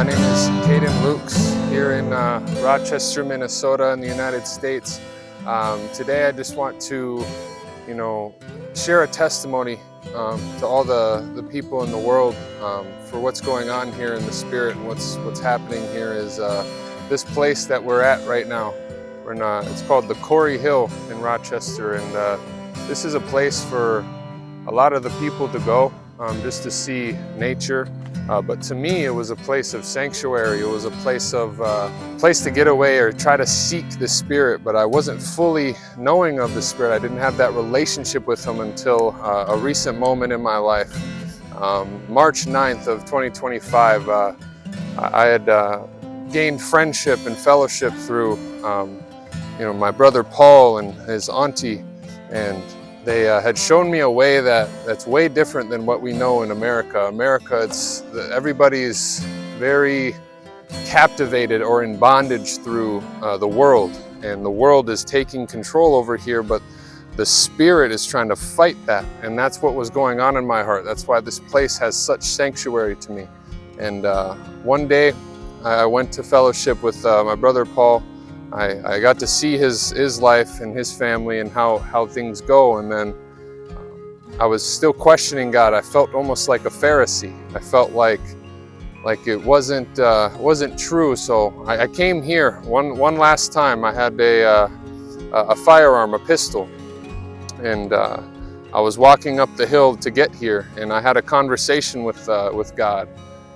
My name is Kaden here in Rochester, Minnesota in the United States. Today I just want to, share a testimony to all the people in the world for what's going on here in the spirit, and what's happening here is this place that we're at right now. It's called the Hill in Rochester, and this is a place for a lot of the people to go just to see nature. But to me, it was a place of sanctuary. It was a place to get away or try to seek the Spirit. But I wasn't fully knowing of the Spirit. I didn't have that relationship with Him until a recent moment in my life. March 9th of 2025, I had gained friendship and fellowship through, my brother Paul and his auntie, and they had shown me a way that's way different than what we know in America. Everybody's very captivated or in bondage through the world, and the world is taking control over here, but the Spirit is trying to fight that, and that's what was going on in my heart. That's why this place has such sanctuary to me. And one day I went to fellowship with my brother Paul. I got to see his life and his family and how things go, and then I was still questioning God. I felt almost like a Pharisee. I felt like it wasn't true. So I came here one last time. I had a firearm, a pistol, and I was walking up the hill to get here, and I had a conversation with God,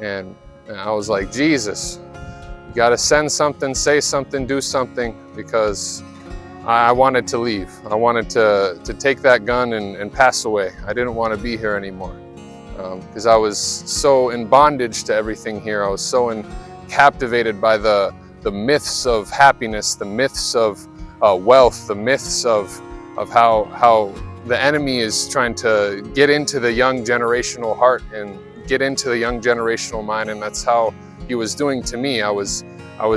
and I was like, Jesus, you got to send something, say something, do something, because I wanted to leave. I wanted to take that gun and pass away. I didn't want to be here anymore because I was so in bondage to everything here. I was so captivated by the myths of happiness, the myths of wealth, the myths of how the enemy is trying to get into the young generational heart and get into the young generational mind, and that's how he was doing to me. I was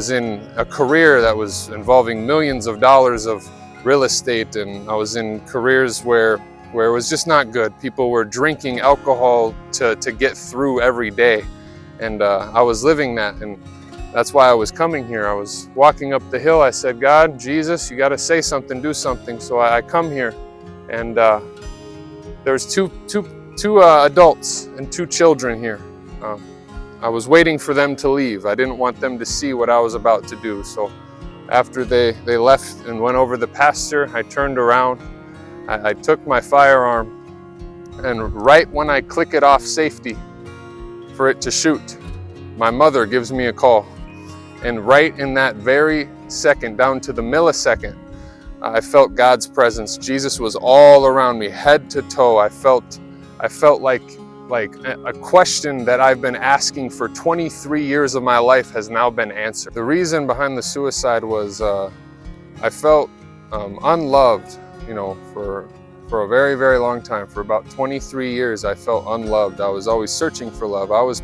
in a career that was involving millions of dollars of real estate, and I was in careers where it was just not good. People were drinking alcohol to get through every day, and I was living that, and that's why I was coming here. I was walking up the hill. I said, God, Jesus, you got to say something, do something. So I come here, and there's two adults and two children here. I was waiting for them to leave. I didn't want them to see what I was about to do. So after they left and went over the pasture, I turned around, I took my firearm, and right when I click it off safety for it to shoot, my mother gives me a call. And right in that very second, down to the millisecond, I felt God's presence. Jesus was all around me, head to toe. I felt like a question that I've been asking for 23 years of my life has now been answered. The reason behind the suicide was I felt unloved, for a very, very long time. For about 23 years, I felt unloved. I was always searching for love. I was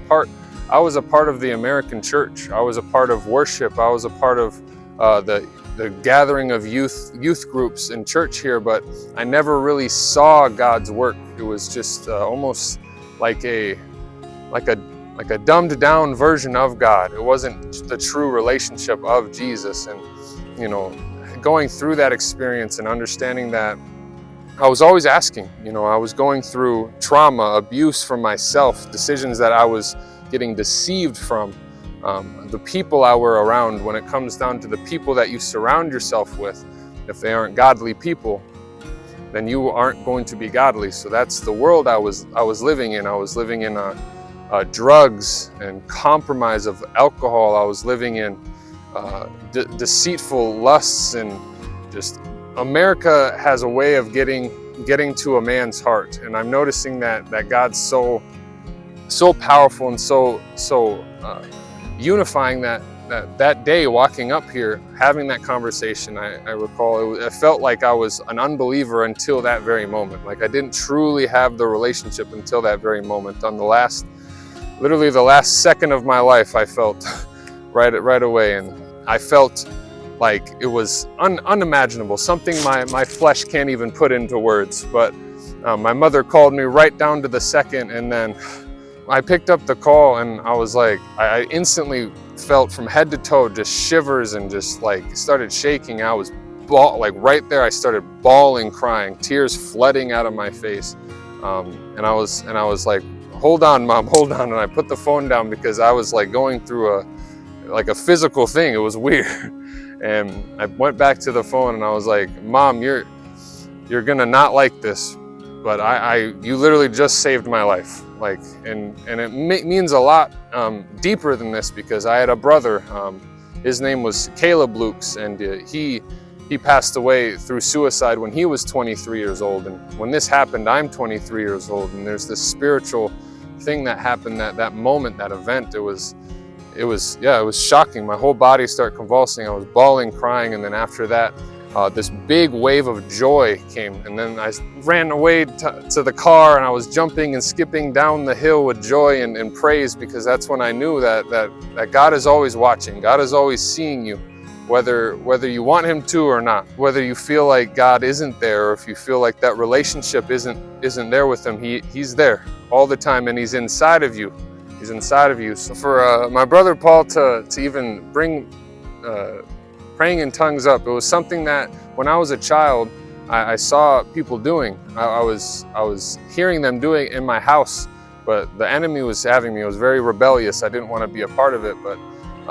a part of the American church. I was a part of worship. I was a part of the gathering of youth groups in church here, but I never really saw God's work. It was just almost like a dumbed down version of God. It wasn't the true relationship of Jesus. And going through that experience and understanding that, I was always asking, I was going through trauma, abuse from myself, decisions that I was getting deceived from, the people I were around. When it comes down to the people that you surround yourself with, if they aren't godly people, then you aren't going to be godly. So that's the world I was living in. I was living in drugs and compromise of alcohol. I was living in deceitful lusts, and just America has a way of getting to a man's heart. And I'm noticing that God's so powerful and so unifying that day walking up here, having that conversation. I recall it felt like I was an unbeliever until that very moment. Like I didn't truly have the relationship until that very moment. On literally the last second of my life, I felt right away, and I felt like it was unimaginable, something my flesh can't even put into words. But my mother called me right down to the second, and then I picked up the call and I was like, I instantly felt from head to toe just shivers and just like started shaking. I was like right there, I started bawling, crying, tears flooding out of my face. And I was like, hold on, Mom, hold on. And I put the phone down because I was like going through a physical thing. It was weird. And I went back to the phone and I was like, Mom, you're gonna not like this, but you literally just saved my life. Like, and it means a lot deeper than this, because I had a brother, his name was Caleb Lukes, and he passed away through suicide when he was 23 years old. And when this happened, I'm 23 years old, and there's this spiritual thing that happened, that moment, that event. It was shocking. My whole body started convulsing. I was bawling, crying, and then after that, this big wave of joy came, and then I ran away to the car, and I was jumping and skipping down the hill with joy and praise, because that's when I knew that God is always watching. God is always seeing you, whether you want Him to or not. Whether you feel like God isn't there, or if you feel like that relationship isn't there with Him, He's there all the time, and He's inside of you. He's inside of you. So for my brother Paul to even bring praying in tongues up, it was something that when I was a child, I saw people doing. I was hearing them doing in my house, but the enemy was having me. I was very rebellious. I didn't want to be a part of it, but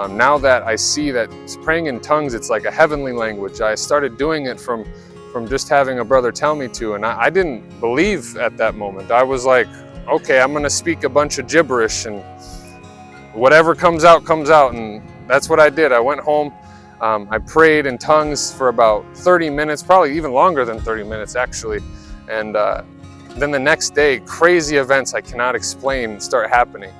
now that I see that praying in tongues, it's like a heavenly language. I started doing it from just having a brother tell me to, and I didn't believe at that moment. I was like, okay, I'm gonna speak a bunch of gibberish, and whatever comes out, comes out, and that's what I did. I went home. I prayed in tongues for about 30 minutes, probably even longer than 30 minutes actually. And then the next day, crazy events I cannot explain start happening.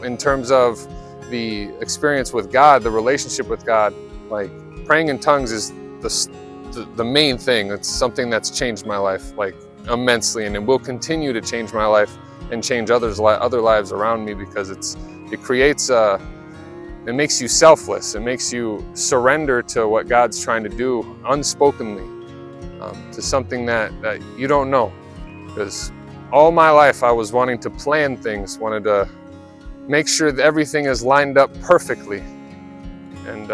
In terms of the experience with God, the relationship with God, like praying in tongues is the main thing. It's something that's changed my life like immensely, and it will continue to change my life and change other lives around me, because it creates it makes you selfless. It makes you surrender to what God's trying to do unspokenly, to something that you don't know. Because all my life I was wanting to plan things, wanted to make sure that everything is lined up perfectly. And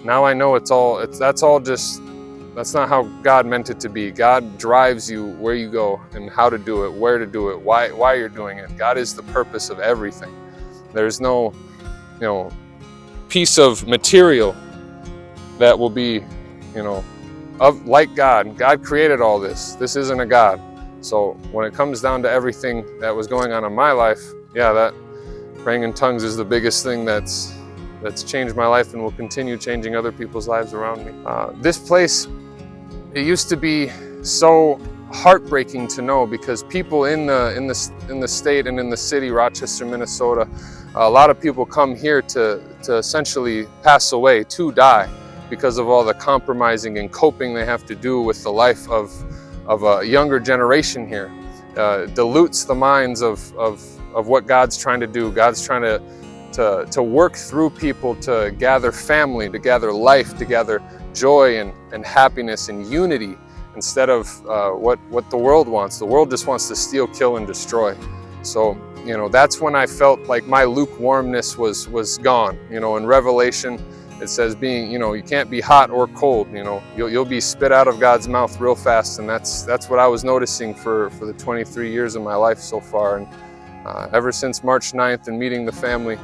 now I know that's not how God meant it to be. God drives you where you go and how to do it, where to do it, why you're doing it. God is the purpose of everything. There's no piece of material that will be, like God. God created all this. This isn't a God. So when it comes down to everything that was going on in my life, that praying in tongues is the biggest thing that's changed my life and will continue changing other people's lives around me. This place, it used to be so heartbreaking to know, because people in the state and in the city, Rochester, Minnesota, a lot of people come here to essentially pass away, to die, because of all the compromising and coping they have to do with the life of a younger generation here. Dilutes the minds of what God's trying to do. God's trying to work through people to gather family, to gather life, to gather joy and happiness and unity, instead of what the world wants. The world just wants to steal, kill, and destroy. So that's when I felt like my lukewarmness was gone. In Revelation it says you can't be hot or cold. You'll be spit out of God's mouth real fast, and that's what I was noticing for the 23 years of my life so far. And ever since March 9th and meeting the family,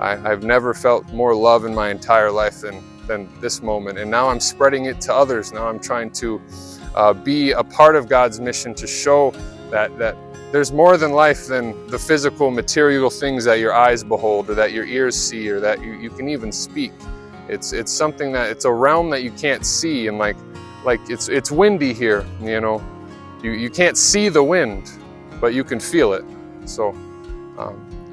I've never felt more love in my entire life than this moment. And now I'm spreading it to others. Now I'm trying to be a part of God's mission to show that there's more than life than the physical, material things that your eyes behold, or that your ears see, or that you can even speak. It's something that, it's a realm that you can't see, and like it's windy here. You can't see the wind, but you can feel it. So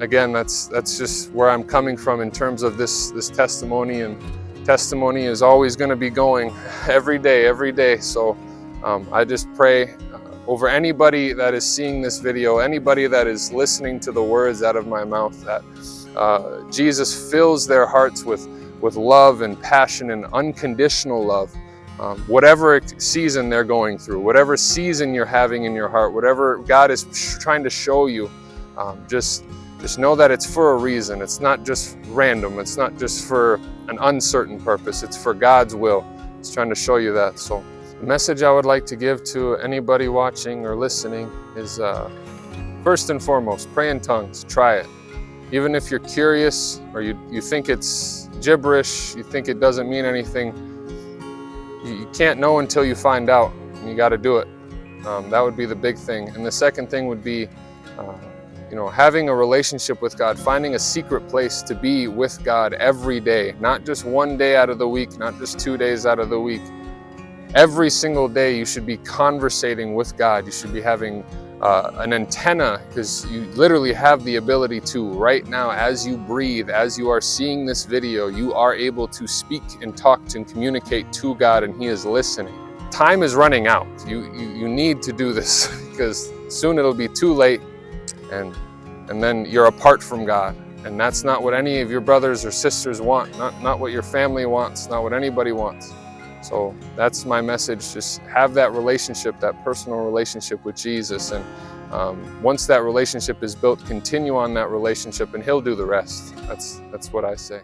again, that's just where I'm coming from in terms of this testimony, and testimony is always going to be going every day. So I just pray over anybody that is seeing this video, anybody that is listening to the words out of my mouth, that Jesus fills their hearts with love and passion and unconditional love, whatever season they're going through, whatever season you're having in your heart, whatever God is trying to show you, just know that it's for a reason. It's not just random. It's not just for an uncertain purpose. It's for God's will. It's trying to show you that. So the message I would like to give to anybody watching or listening is, first and foremost, pray in tongues. Try it. Even if you're curious or you think it's gibberish, you think it doesn't mean anything, you can't know until you find out, and you got to do it. That would be the big thing. And the second thing would be, having a relationship with God, finding a secret place to be with God every day, not just one day out of the week, not just 2 days out of the week. Every single day you should be conversating with God. You should be having an antenna, because you literally have the ability to right now, as you breathe, as you are seeing this video, you are able to speak and talk and communicate to God, and He is listening. Time is running out. You need to do this because soon it'll be too late, and then you're apart from God, and that's not what any of your brothers or sisters want, not what your family wants, not what anybody wants. So that's my message. Just have that relationship, that personal relationship with Jesus. And once that relationship is built, continue on that relationship, and He'll do the rest. That's what I say.